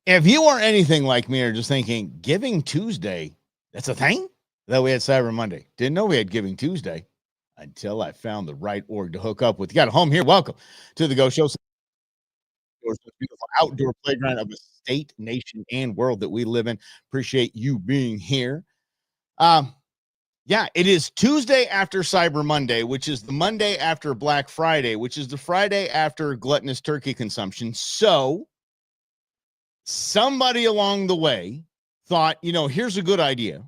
If you are anything like me or just thinking Giving Tuesday, that's a thing? That we had Cyber Monday. Didn't know we had Giving Tuesday until I found the right org to hook up with. You got a home here. Welcome to the Go Show. Beautiful outdoor playground of a state, nation, and world that we live in. Appreciate you being here. Um, yeah, it is Tuesday after Cyber Monday, which is the Monday after Black Friday, which is the Friday after gluttonous turkey consumption. So somebody along the way thought, here's a good idea.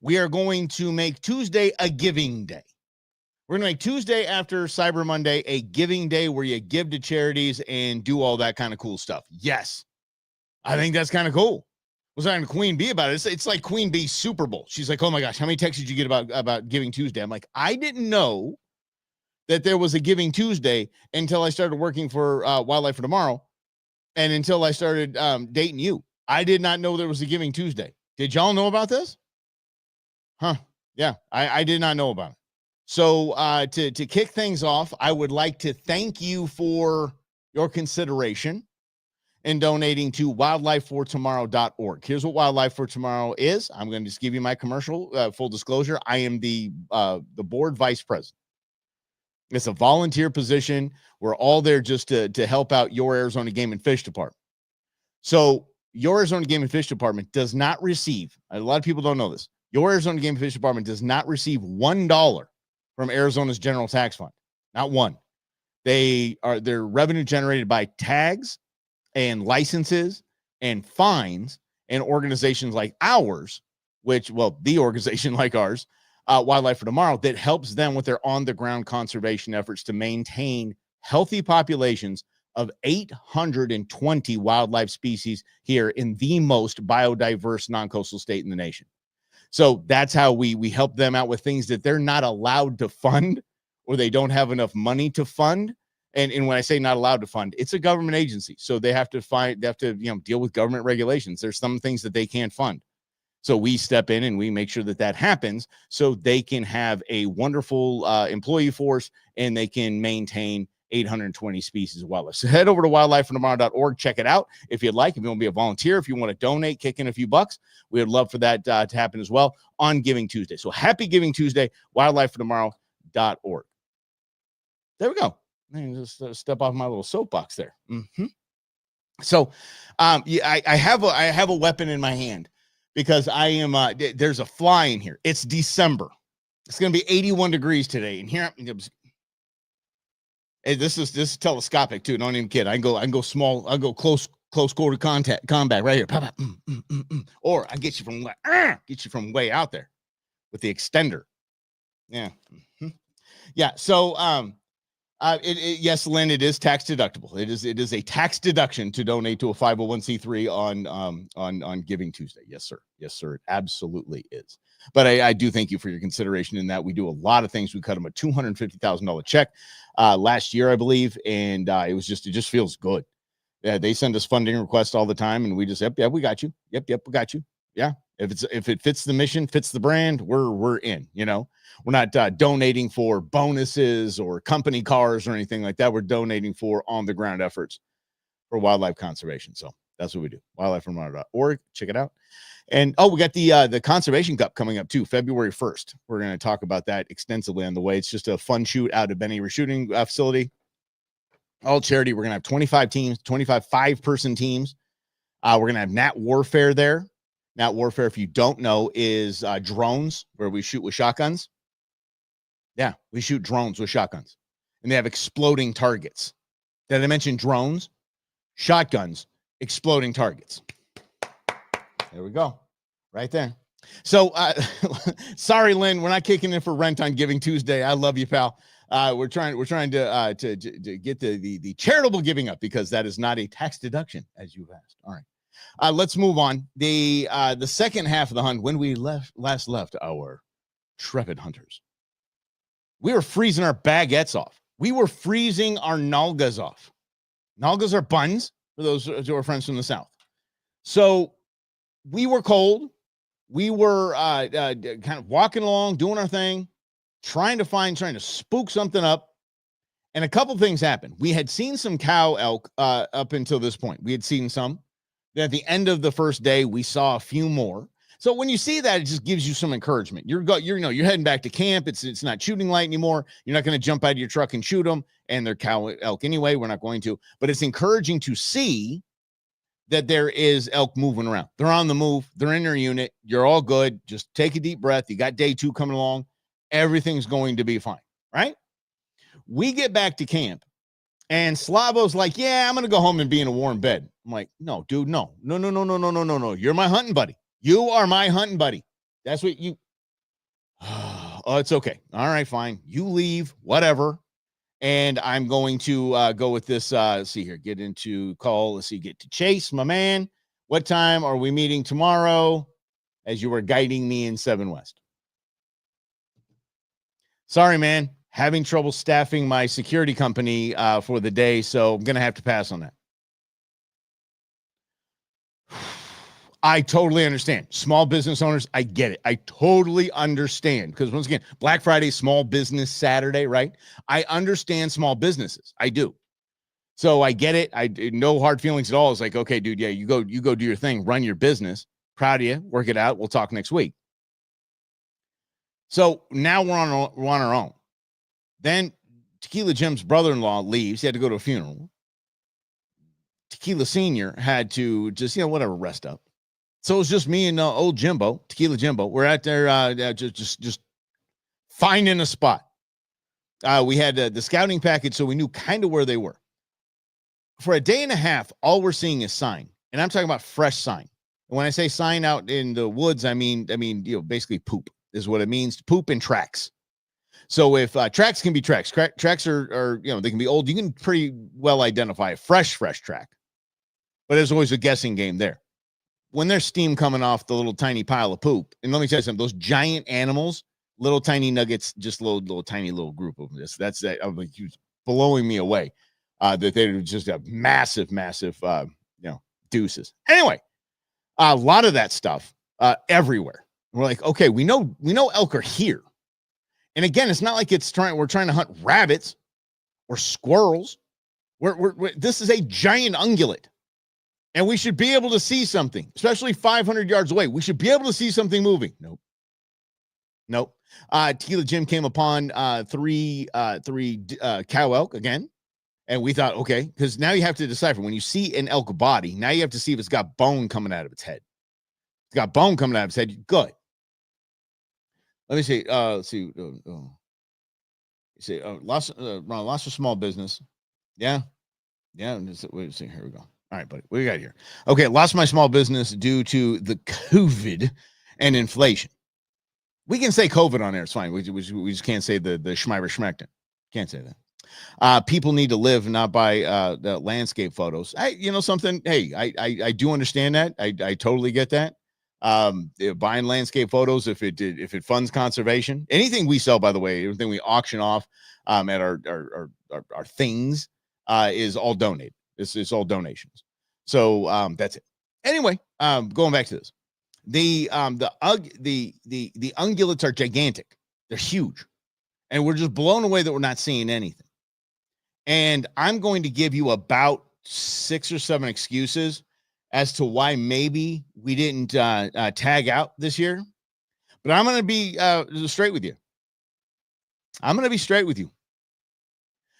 We are going to make Tuesday a giving day. We're going to make Tuesday after Cyber Monday a giving day where you give to charities and do all that kind of cool stuff. Yes, I think that's kind of cool. I was talking to Queen Bee about it. It's like Queen Bee Super Bowl. She's like, oh my gosh, how many texts did you get about Giving Tuesday? I'm like, I didn't know that there was a Giving Tuesday until I started working for Wildlife for Tomorrow and until I started dating you. I did not know there was a Giving Tuesday. Did y'all know about this? Huh. Yeah, I did not know about it. So to kick things off, I would like to thank you for your consideration in donating to wildlifefortomorrow.org. Here's what Wildlife for Tomorrow is. I'm going to just give you my commercial. Full disclosure, I am the board vice president. It's a volunteer position. We're all there just to help out your Arizona Game and Fish Department. So your Arizona Game and Fish Department does not receive, a lot of people don't know this, your Arizona Game and Fish Department does not receive $1 from Arizona's general tax fund. Not one. Their revenue generated by tags and licenses and fines and organizations like ours, the organization like ours, Wildlife for Tomorrow, that helps them with their on-the-ground conservation efforts to maintain healthy populations of 820 wildlife species here in the most biodiverse non-coastal state in the nation. So that's how we help them out with things that they're not allowed to fund or they don't have enough money to fund. And when I say not allowed to fund, it's a government agency. So they have to deal with government regulations. There's some things that they can't fund. So we step in and we make sure that happens so they can have a wonderful employee force and they can maintain 820 species of wildlife. So head over to wildlifefortomorrow.org. Check it out if you'd like. If you want to be a volunteer, if you want to donate, kick in a few bucks, we would love for that to happen as well on Giving Tuesday. So happy Giving Tuesday, wildlifefortomorrow.org. There we go. Just step off my little soapbox there. So I have a weapon in my hand because I am there's a fly in here. It's December. It's going to be 81 degrees today. And here this is telescopic too. Don't even kid. I can go small. I'll go close quarter combat right here. Or I get you from way out there with the extender. Yeah. Yeah. So yes, Lynn, it is tax deductible. It is a tax deduction to donate to a 501c3 on Giving Tuesday. Yes, sir. Yes, sir. It absolutely is. But I do thank you for your consideration in that. We do a lot of things. We cut them a $250,000 check last year, I believe, and it just feels good. Yeah, they send us funding requests all the time, and we just we got you. Yep, we got you. Yeah, if it fits the mission, fits the brand, we're in. We're not donating for bonuses or company cars or anything like that. We're donating for on the ground efforts for wildlife conservation. So that's what we do. Wildlifefortomorrow.org. Check it out. And we got the Conservation Cup coming up too, February 1st. We're going to talk about that extensively on the way. It's just a fun shoot out of Benny Shooting Facility. All charity. We're going to have 25 teams, 25 5-person teams. We're going to have Nat Warfare there. Nat Warfare, if you don't know, is drones where we shoot with shotguns. Yeah, we shoot drones with shotguns. And they have exploding targets. Did I mention drones? Shotguns, exploding targets. There we go. Right there. So, sorry, Lynn, we're not kicking in for rent on Giving Tuesday. I love you, pal. We're trying to get the charitable giving up because that is not a tax deduction, as you've asked. All right. Let's move on. The second half of the hunt, when we last left our Trepid hunters, we were freezing our baguettes off. We were freezing our nalgas off. Nalgas are buns for those who are friends from the South. So we were cold. We were kind of walking along, doing our thing, trying to spook something up. And a couple things happened. We had seen some cow elk up until this point. We had seen some. Then at the end of the first day, we saw a few more. So when you see that, it just gives you some encouragement. You're heading back to camp. It's not shooting light anymore. You're not going to jump out of your truck and shoot them. And they're cow elk anyway. We're not going to. But it's encouraging to see that there is elk moving around. They're on the move. They're in their unit. You're all good. Just take a deep breath. You got day 2 coming along. Everything's going to be fine, right? We get back to camp, and Slavo's like, yeah, I'm going to go home and be in a warm bed. I'm like, no, dude, no. You're my hunting buddy. You are my hunting buddy. That's what you. Oh, it's okay. All right, fine. You leave, whatever. And I'm going to go with this. Let's see here. Get into call. Let's see. Get to Chase, my man. What time are we meeting tomorrow? As you were guiding me in 7 West. Sorry, man. Having trouble staffing my security company for the day, so I'm going to have to pass on that. I totally understand. Small business owners, I get it. I totally understand. Because once again, Black Friday, small business Saturday, right? I understand small businesses. I do. So I get it. I no hard feelings at all. It's like, okay, dude, yeah, you go do your thing, run your business. Proud of you. Work it out. We'll talk next week. So now we're on our own. Then Tequila Jim's brother-in-law leaves. He had to go to a funeral. Tequila Senior had to just, whatever, rest up. So it was just me and old Jimbo, Tequila Jimbo. We're out there just finding a spot. We had the scouting package, so we knew kind of where they were. For a day and a half, all we're seeing is sign, and I'm talking about fresh sign. And when I say sign out in the woods, I mean basically poop is what it means. Poop and tracks. So if tracks can be tracks, tracks are they can be old. You can pretty well identify a fresh track, but there's always a guessing game there. When there's steam coming off the little tiny pile of poop, and let me tell you something, those giant animals, little tiny nuggets, just little tiny little group of this. That's that. I'm like, he was blowing me away. That they were just a massive, deuces. Anyway, a lot of that stuff everywhere. We're like, okay, we know elk are here. And again, it's not like we're trying to hunt rabbits or squirrels. This is a giant ungulate. And we should be able to see something, especially 500 yards away. We should be able to see something moving. Nope. Tequila Jim came upon three cow elk again. And we thought, okay, because now you have to decipher. When you see an elk body, now you have to see if it's got bone coming out of its head. It's got bone coming out of its head. Good. Let me see. Let's see. Lots of small business. Yeah. Wait, see. Here we go. All right, buddy. What do you got here? Okay, lost my small business due to the COVID and inflation. We can say COVID on there. It's fine. We just can't say the Schmeiber Schmeckton. Can't say that. People need to live, not buy the landscape photos. Something. Hey, I do understand that. I totally get that. Buying landscape photos if it funds conservation. Anything we sell, by the way, everything we auction off at our things is all donated. It's all donations. So that's it. Anyway, going back to this. The ungulates are gigantic. They're huge. And we're just blown away that we're not seeing anything. And I'm going to give you about 6 or 7 excuses as to why maybe we didn't tag out this year. But I'm going to be straight with you. I'm going to be straight with you.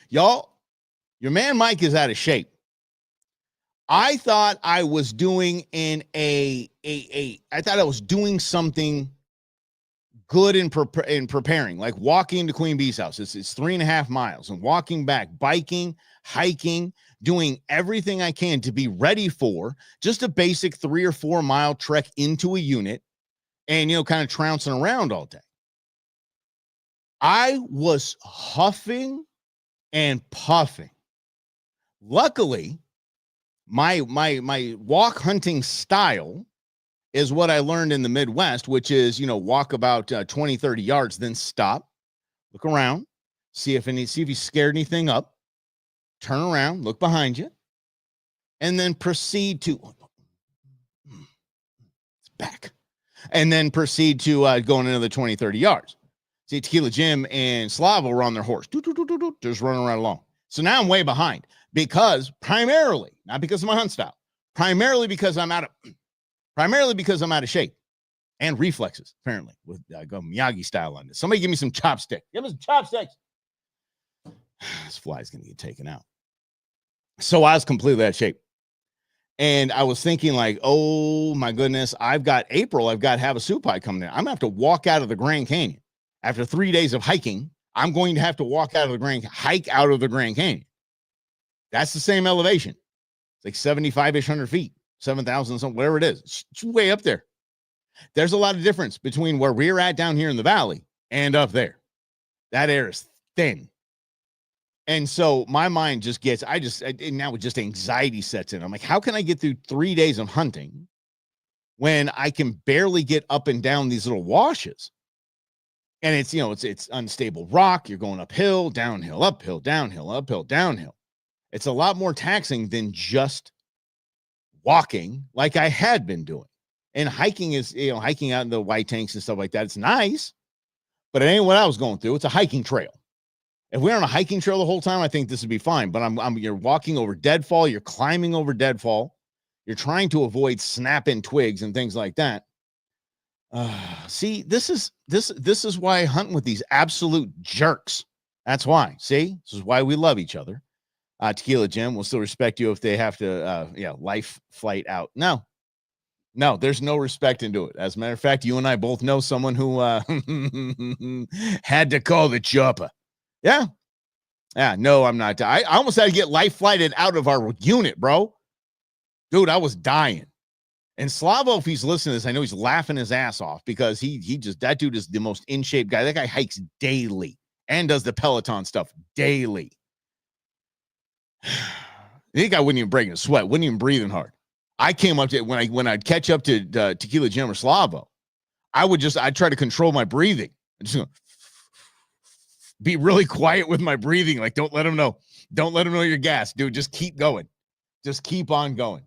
Y'all, your man Mike is out of shape. I thought I was doing I thought I was doing something good in preparing, like walking to Queen Bee's house. It's 3.5 miles and walking back, biking, hiking, doing everything I can to be ready for just a basic 3 or 4 mile trek into a unit and, kind of trouncing around all day. I was huffing and puffing. Luckily, my walk hunting style is what I learned in the Midwest, which is, walk about 20, 30 yards, then stop, look around, see if you scared anything up, turn around, look behind you, and then proceed to it's back, and then proceed to going another 20, 30 yards. See, Tequila Jim and Slava were on their horse, just running right along. So now I'm way behind because primarily, not because of my hunt style, primarily because I'm out of shape and reflexes, apparently, with go Miyagi style on this. Somebody give me some chopsticks. Give me some chopsticks. This fly's going to get taken out. So I was completely out of shape. And I was thinking like, oh my goodness, I've got Havasupai coming in. I'm going to have to walk out of the Grand Canyon. After 3 days of hiking, I'm going to have to hike out of the Grand Canyon. That's the same elevation. It's like 75-ish, 100 feet, 7,000 something, whatever it is. It's way up there. There's a lot of difference between where we're at down here in the valley and up there. That air is thin. And so my mind just gets, now just anxiety sets in. I'm like, how can I get through 3 days of hunting when I can barely get up and down these little washes? And it's, it's unstable rock. You're going uphill, downhill, uphill, downhill, uphill, downhill. It's a lot more taxing than just walking like I had been doing. And hiking is, hiking out in the white tanks and stuff like that. It's nice, but it ain't what I was going through. It's a hiking trail. If we're on a hiking trail the whole time, I think this would be fine. But you're walking over deadfall. You're climbing over deadfall. You're trying to avoid snapping twigs and things like that. See, this is why I hunt with these absolute jerks. That's why. See, this is why we love each other. Tequila Jim will still respect you if they have to, life flight out. No, there's no respect into it. As a matter of fact, you and I both know someone who had to call the chopper. Yeah. No, I'm not. I almost had to get life flighted out of our unit, bro. Dude, I was dying. And Slavo, if he's listening to this, I know he's laughing his ass off because that dude is the most in shape guy. That guy hikes daily and does the Peloton stuff daily. The guy wouldn't even break a sweat, wouldn't even breathing hard. I came up to when I'd catch up to Tequila Jim or Slavo, I'd try to control my breathing. I just be really quiet with my breathing. Like, don't let them know. Don't let them know you're gassed, dude. Just keep going. Just keep on going.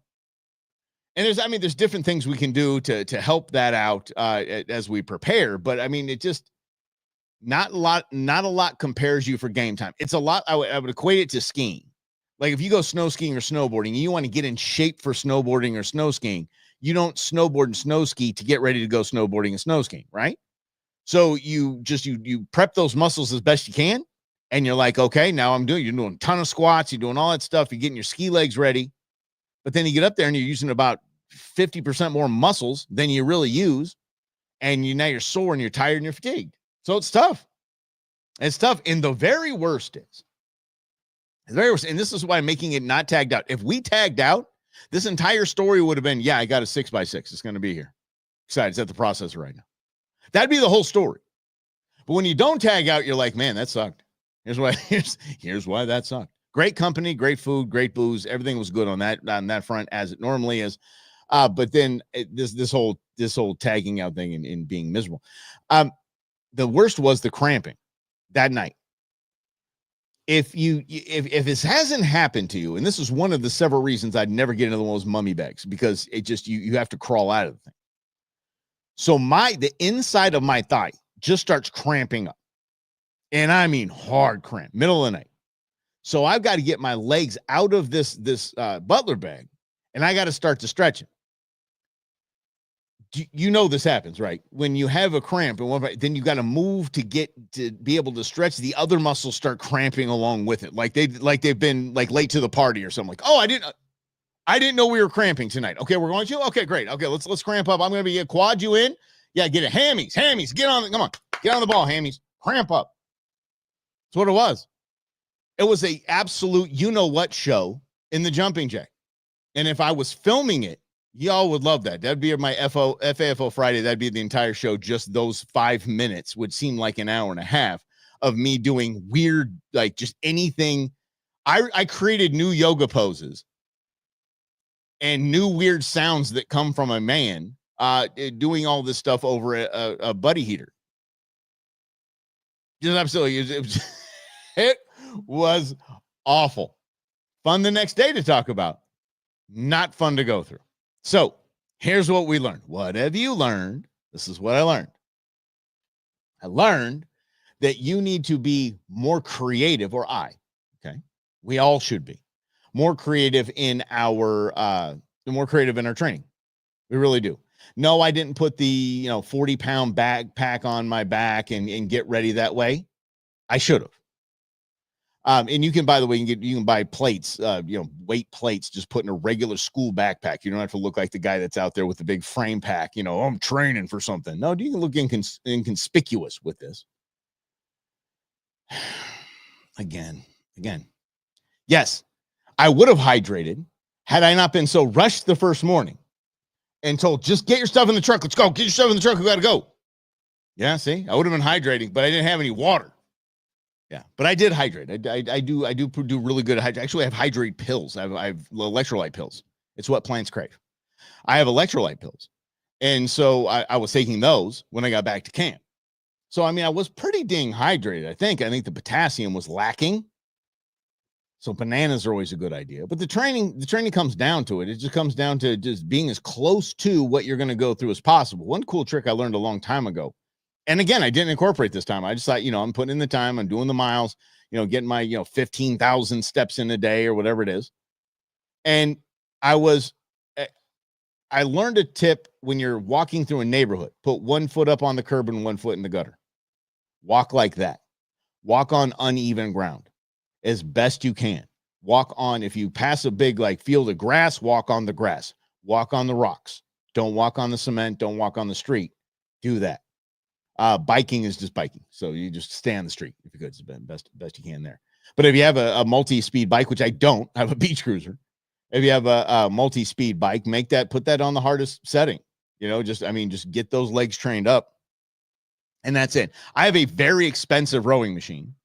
And there's different things we can do to help that out as we prepare. But it just not a lot compares you for game time. It's a lot. I would equate it to skiing. Like if you go snow skiing or snowboarding, and you want to get in shape for snowboarding or snow skiing, you don't snowboard and snow ski to get ready to go snowboarding and snow skiing, right? So you prep those muscles as best you can, and you're like, okay, now you're doing a ton of squats, you're doing all that stuff, you're getting your ski legs ready, but then you get up there and you're using about 50% more muscles than you really use, and now you're sore and you're tired and you're fatigued. So it's tough. It's tough. And the very worst is, and this is why I'm making it not tagged out. If we tagged out, this entire story would have been, yeah, I got a 6x6. It's going to be here. Excited. It's at the processor right now. That'd be the whole story. But when you don't tag out, you're like, man, that sucked. Here's why that sucked. Great company, great food, great booze. Everything was good on that front, as it normally is. But then this whole tagging out thing and being miserable. The worst was the cramping that night. If this hasn't happened to you, and this is one of the several reasons I'd never get into one of those mummy bags, because it just you have to crawl out of the thing. So the inside of my thigh just starts cramping up, and I mean hard cramp, middle of the night. So I've got to get my legs out of this Butler bag, and I got to start to stretch it. This happens, right? When you have a cramp, and then you got to move to be able to stretch. The other muscles start cramping along with it, like they've been like late to the party or something. Like, oh, I didn't know we were cramping tonight. Okay, we're going to. Okay, great. Okay, let's cramp up. I'm going to be a quad you in. Yeah, get it. Hammies. Get on. Come on, get on the ball. Hammies, cramp up. That's what it was. It was a absolute you-know-what show in the jumping jack. And if I was filming it, y'all would love that. That'd be my FAFO Friday. That'd be the entire show. Just those 5 minutes would seem like an hour and a half of me doing weird, like just anything. I created new yoga poses and new weird sounds that come from a man doing all this stuff over a buddy heater. Just absolutely. It was awful. Fun the next day to talk about. Not fun to go through. So here's what we learned. What have you learned? This is what I learned. I learned that you need to be more creative, or okay? We all should be more creative in our the more creative in our training. We really do. No, I didn't put the 40-pound backpack on my back and get ready that way. I should have. And you can, by the way, you can buy plates, weight plates, just put in a regular school backpack. You don't have to look like the guy that's out there with the big frame pack. I'm training for something. No, you can look inconspicuous with this. Again. Yes, I would have hydrated had I not been so rushed the first morning and told, just get your stuff in the truck. Let's go. Get your stuff in the truck. We got to go. Yeah, see, I would have been hydrating, but I didn't have any water. Yeah, but I did hydrate. I do really good. Actually, I have hydrate pills. I have electrolyte pills. It's what plants crave. I have electrolyte pills. And so I was taking those when I got back to camp. So, I mean, I was pretty dang hydrated, I think. I think the potassium was lacking. So bananas are always a good idea. But the training comes down to it. It just comes down to just being as close to what you're going to go through as possible. One cool trick I learned a long time ago. And again, I didn't incorporate this time. I just thought, I'm putting in the time, I'm doing the miles, getting my, 15,000 steps in a day or whatever it is. And I learned a tip when you're walking through a neighborhood. Put one foot up on the curb and one foot in the gutter. Walk like that. Walk on uneven ground as best you can. Walk on, if you pass a big field of grass, walk on the grass. Walk on the rocks. Don't walk on the cement. Don't walk on the street. Do that. Biking is just biking. So you just stay on the street if you could. It's the best you can there. But if you have a multi-speed bike, which I don't, I have a beach cruiser. If you have a multi-speed bike, put that on the hardest setting. Just get those legs trained up. And that's it. I have a very expensive rowing machine.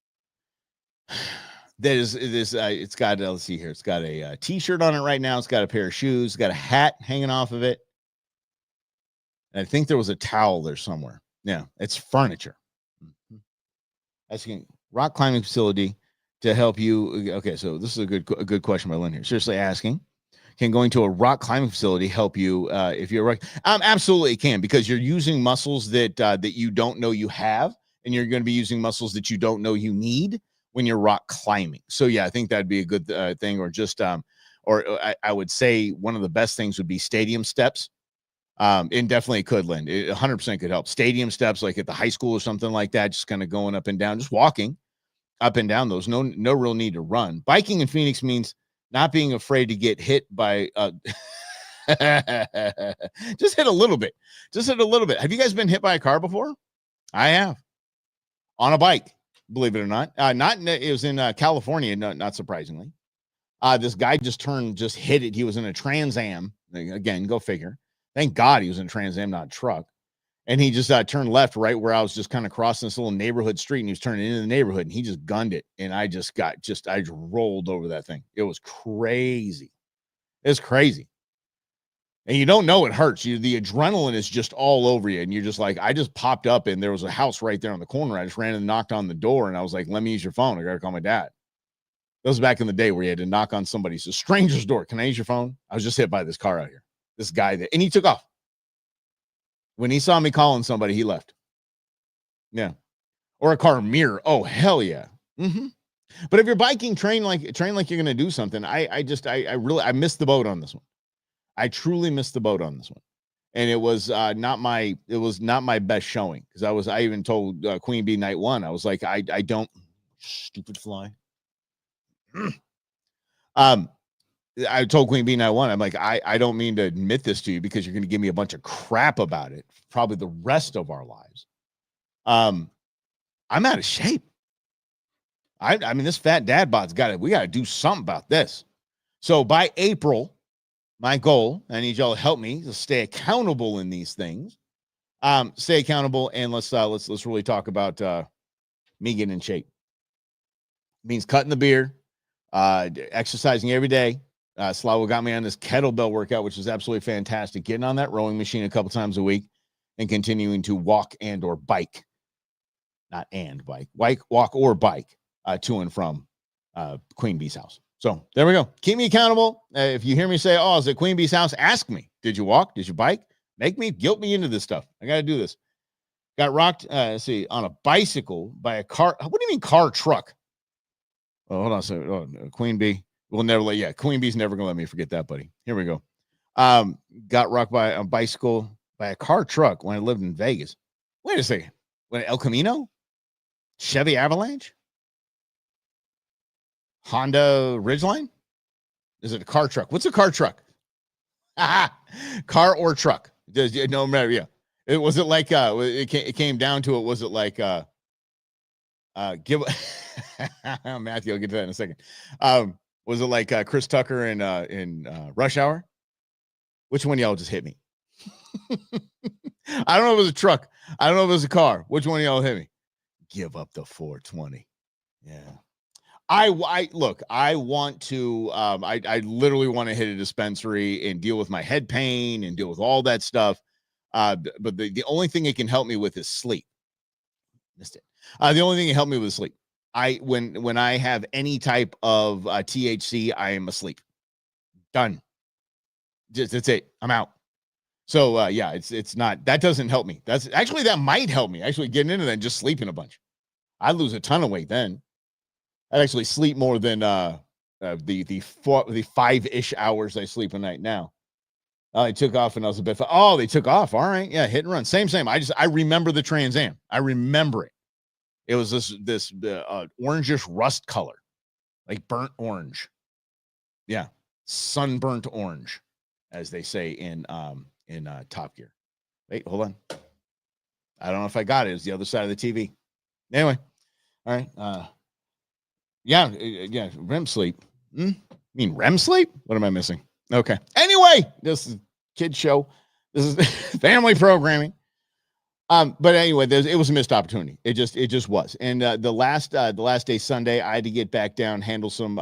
That is it's got, let's see here. It's got a t-shirt on it right now. It's got a pair of shoes. It's got a hat hanging off of it. And I think there was a towel there somewhere. Yeah, it's furniture. Asking rock climbing facility to help you. Okay, so this is a good question by Lynn here. Seriously asking, can going to a rock climbing facility help you if you're rock? Absolutely it can, because you're using muscles that you don't know you have, and you're going to be using muscles that you don't know you need when you're rock climbing. So yeah, I think that'd be a good thing. Or just I would say one of the best things would be stadium steps. And definitely could, Lynn. It 100% could help. Stadium steps, like at the high school or something like that, just kind of going up and down, just walking up and down those. No real need to run. Biking in Phoenix means not being afraid to get hit by just hit a little bit. Have you guys been hit by a car before? I have. On a bike, believe it or not. It was in California, not surprisingly. This guy just hit it. He was in a Trans Am. Again, go figure. Thank God he was in a Trans Am, not a truck. And he just turned left right where I was just kind of crossing this little neighborhood street, and he was turning into the neighborhood, and he just gunned it. And I just rolled over that thing. It was crazy. It's crazy. And you don't know it hurts. The adrenaline is just all over you. And you're just like, I just popped up and there was a house right there on the corner. I just ran and knocked on the door, and I was like, let me use your phone. I got to call my dad. That was back in the day where you had to knock on somebody's, a stranger's door. Can I use your phone? I was just hit by this car out here. This guy and he took off. When he saw me calling somebody, he left. Yeah. Or a car mirror. Oh, hell yeah. Mm-hmm. But if you're biking, train like you're going to do something. I missed the boat on this one. I truly missed the boat on this one. And it was not my best showing, because I even told Queen Bee night one, I was like, I don't, stupid fly. I told Queen Bee night one, I'm like, I don't mean to admit this to you because you're going to give me a bunch of crap about it, probably the rest of our lives. I'm out of shape. I mean, this fat dad bod's we got to do something about this. So by April, my goal, I need y'all to help me to stay accountable in these things. Stay accountable, and let's really talk about me getting in shape. It means cutting the beer, exercising every day. Slavo got me on this kettlebell workout, which is absolutely fantastic. Getting on that rowing machine a couple times a week and continuing to walk and or bike. Not and bike. Walk or bike to and from Queen Bee's house. So there we go. Keep me accountable. If you hear me say, oh, is it Queen Bee's house? Ask me. Did you walk? Did you bike? Guilt me into this stuff. I got to do this. Got rocked, on a bicycle by a car. What do you mean car truck? Oh, hold on a second. Queen Bee will never Queen Bee's never going to let me forget that, buddy. Here we go. Got rocked by a bicycle by a car truck when I lived in Vegas. Wait a second. What, El Camino? Chevy Avalanche? Honda Ridgeline? Is it a car truck? What's a car truck? Car or truck? No matter. Yeah. Was it like it came down to it? Was it like give Matthew? I'll get to that in a second. Was it like Chris Tucker in Rush Hour? Which one of y'all just hit me? I don't know if it was a truck. I don't know if it was a car. Which one of y'all hit me? Give up the 420. Yeah. I look, I want to, I literally want to hit a dispensary and deal with my head pain and deal with all that stuff. But the only thing it can help me with is sleep. Missed it. The only thing that helped me with sleep. When I have any type of THC, I am asleep. Done. That's it. I'm out. So yeah, it's not, that doesn't help me. That's actually, that might help me actually getting into that and just sleeping a bunch. I'd lose a ton of weight then. I'd actually sleep more than the 5-ish hours I sleep a night now. I took off and I was a bit. Oh, they took off. All right, yeah, hit and run. Same. I remember the Trans Am. I remember it. It was this orangish rust color, like burnt orange. Yeah, sunburnt orange, as they say in Top Gear. Wait, hold on. I don't know if I got it. It's the other side of the TV. Anyway, all right. Yeah, REM sleep. You mean REM sleep? What am I missing? Okay. Anyway, this is kid show. This is family programming. But anyway, it was a missed opportunity. It just was. And the last day Sunday, I had to get back down, handle some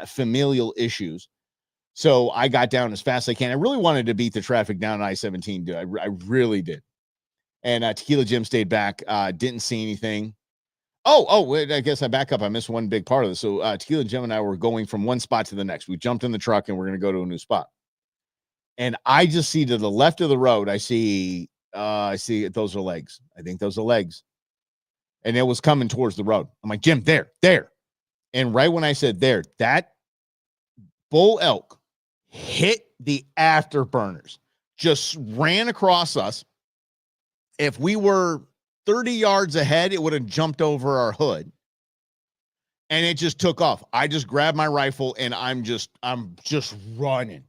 familial issues. So I got down as fast as I can. I really wanted to beat the traffic down on I-17, dude. I really did. And Tequila Jim stayed back. Didn't see anything. Wait, I guess I back up. I missed one big part of this. So Tequila Jim and I were going from one spot to the next. We jumped in the truck and we're going to go to a new spot. And I just see to the left of the road, I see those are legs. I think those are legs. And it was coming towards the road. I'm like, Jim, there. And right when I said there, that bull elk hit the afterburners, just ran across us. If we were 30 yards ahead, it would have jumped over our hood. And it just took off. I just grabbed my rifle and I'm just running.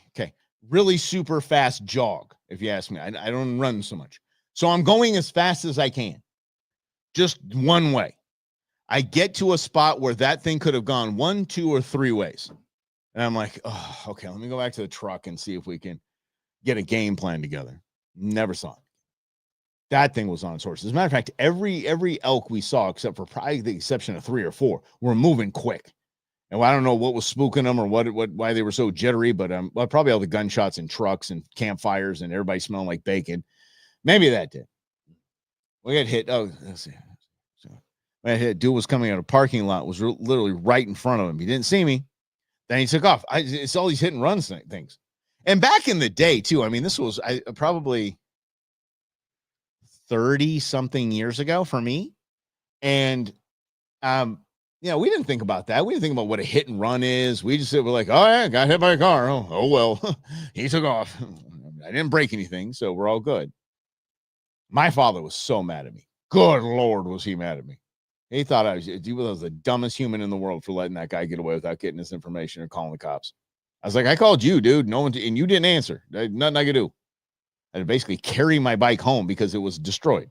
Okay. Really super fast jog, if you ask me. I don't run so much. So I'm going as fast as I can. Just one way. I get to a spot where that thing could have gone 1, 2, or 3 ways. And I'm like, oh, okay, let me go back to the truck and see if we can get a game plan together. Never saw it. That thing was on its horse. As a matter of fact, every elk we saw, except for probably the exception of 3 or 4, were moving quick. And I don't know what was spooking them or why they were so jittery, but probably all the gunshots and trucks and campfires and everybody smelling like bacon. Maybe that did. We got hit. Oh, let's see. So, dude was coming out of a parking lot, was literally right in front of him. He didn't see me. Then he took off. It's all these hit and run things. And back in the day, too, I mean, this was probably 30-something years ago for me. And, we didn't think about that. We didn't think about what a hit and run is. We just said, we're like, oh, yeah, got hit by a car. Oh well, he took off. I didn't break anything, so we're all good. My father was so mad at me. Good Lord, was he mad at me. He thought I was the dumbest human in the world for letting that guy get away without getting this information or calling the cops. I was like, I called you, dude. No one, and you didn't answer. Nothing I could do. I had to basically carry my bike home because it was destroyed.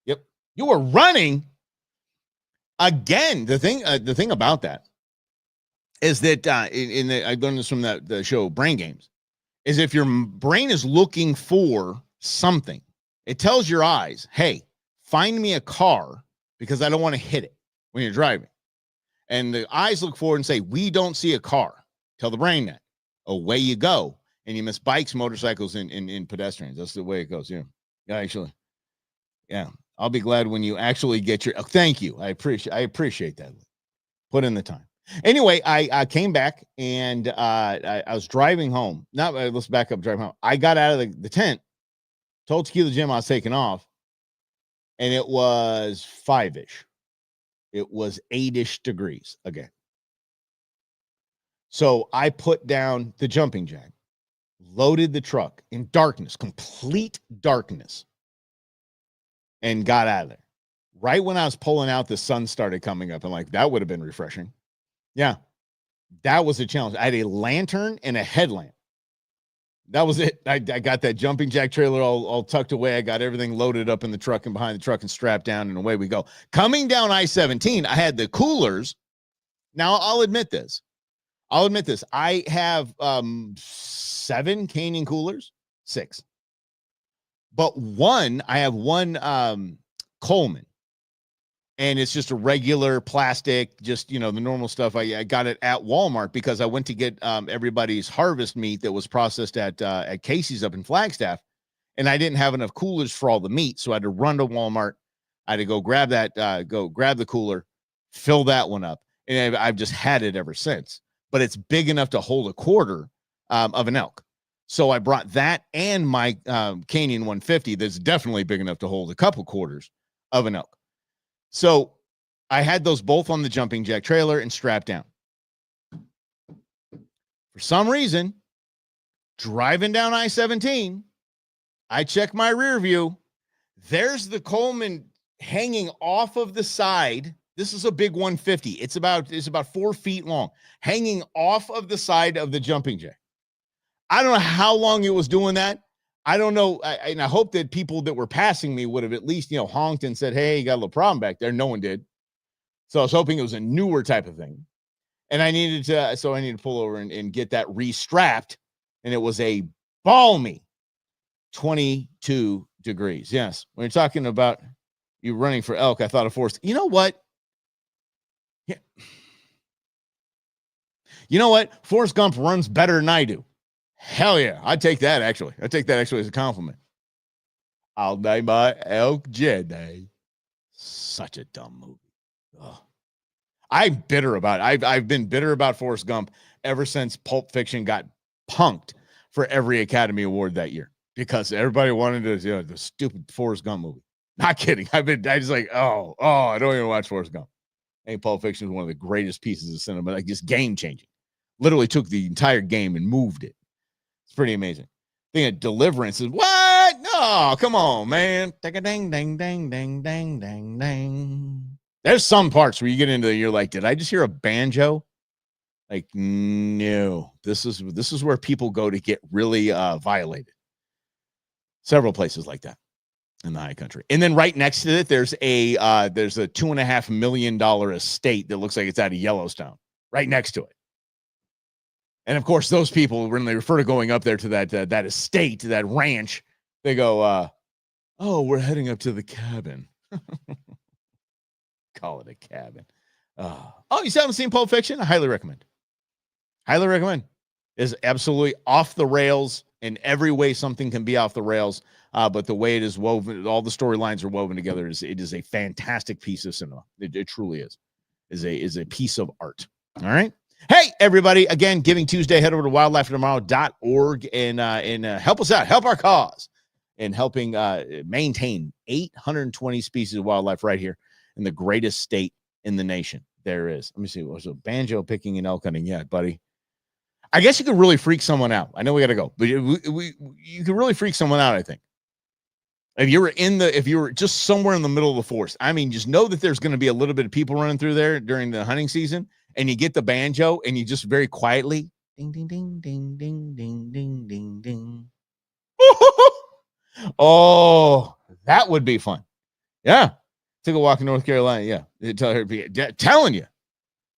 Yep. You were running. Again, the thing about that is that I learned this from the show Brain Games, is if your brain is looking for something, it tells your eyes, hey, find me a car because I don't want to hit it when you're driving. And the eyes look forward and say, we don't see a car. Tell the brain that. Away you go. And you miss bikes, motorcycles, and pedestrians. That's the way it goes. Yeah. Actually. Yeah. I'll be glad when you actually get your. Thank you. I appreciate that. Put in the time. Anyway, I came back and I was driving home. Let's back up. Driving home. I got out of the tent. Told Tequila Jim I was taking off, and it was 5-ish. It was 8-ish degrees again. So I put down the jumping jack, loaded the truck in darkness, complete darkness, and got out of there. Right when I was pulling out, the sun started coming up. I'm like, that would have been refreshing. Yeah, that was a challenge. I had a lantern and a headlamp. That was it. I got that jumping jack trailer all tucked away. I got everything loaded up in the truck and behind the truck and strapped down, and away we go. Coming down I-17, I had the coolers. Now, I'll admit this. I have 7 Canyon coolers, 6. But I have one Coleman. And it's just a regular plastic, just, the normal stuff. I got it at Walmart because I went to get everybody's harvest meat that was processed at Casey's up in Flagstaff. And I didn't have enough coolers for all the meat. So I had to run to Walmart. I had to go grab the cooler, fill that one up. And I've just had it ever since. But it's big enough to hold a quarter of an elk. So I brought that and my Canyon 150 that's definitely big enough to hold a couple quarters of an elk. So I had those both on the jumping jack trailer and strapped down. For some reason, driving down I-17, I check my rear view. There's the Coleman hanging off of the side. This is a big 150. It's about 4 feet long, hanging off of the side of the jumping jack. I don't know how long it was doing that. I don't know. And I hope that people that were passing me would have at least, honked and said, hey, you got a little problem back there. No one did. So I was hoping it was a newer type of thing. And I needed to pull over and get that restrapped. And it was a balmy 22 degrees. Yes. When you're talking about you running for elk, I thought of Forrest. You know what? Yeah. You know what? Forrest Gump runs better than I do. Hell yeah. I take that as a compliment. I'll name my elk Jedi. Such a dumb movie. Ugh. I'm bitter about it. I've been bitter about Forrest Gump ever since Pulp Fiction got punked for every Academy Award that year because everybody wanted to, the stupid Forrest Gump movie. Not kidding. I just like, I don't even watch Forrest Gump. I think Pulp Fiction is one of the greatest pieces of cinema, like just game changing. Literally took the entire game and moved it. It's pretty amazing. Thing of Deliverance is what? No, come on, man. Dang, dang, dang, dang, dang, dang, dang. There's some parts where you get into you're like, did I just hear a banjo? Like, no. This is where people go to get really violated. Several places like that in the high country. And then right next to it, there's a $2.5 million estate that looks like it's out of Yellowstone. Right next to it. And of course, those people, when they refer to going up there to that estate, to that ranch, they go, we're heading up to the cabin. Call it a cabin. You haven't seen Pulp Fiction? I highly recommend. Highly recommend. It's absolutely off the rails in every way something can be off the rails. But the way it is woven, all the storylines are woven together. It is a fantastic piece of cinema. It truly is. Is a piece of art. All right. Hey, everybody, again, Giving Tuesday, head over to wildlifetomorrow.org and help us out, help our cause in helping maintain 820 species of wildlife right here in the greatest state in the nation. There is. Let me see. Was a banjo picking and elk hunting yet, buddy? I guess you could really freak someone out. I know we got to go, but you could really freak someone out, I think. If you were just somewhere in the middle of the forest, I mean, just know that there's going to be a little bit of people running through there during the hunting season. And you get the banjo and you just very quietly ding, ding, ding, ding, ding, ding, ding, ding, ding. Oh, that would be fun. Yeah. Took a walk in North Carolina. Yeah. Telling you.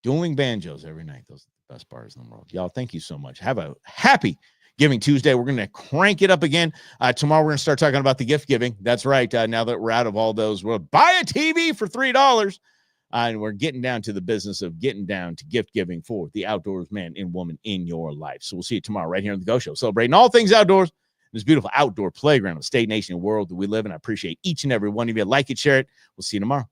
Dueling banjos every night. Those are the best bars in the world. Y'all, thank you so much. Have a happy Giving Tuesday. We're going to crank it up again. Tomorrow we're going to start talking about the gift giving. That's right. Now that we're out of all those, we'll buy a TV for $3. And we're getting down to the business of getting down to gift giving for the outdoors man and woman in your life. So we'll see you tomorrow right here on The Go Show, celebrating all things outdoors, this beautiful outdoor playground of state, nation, and world that we live in. I appreciate each and every one of you. Like it, share it. We'll see you tomorrow.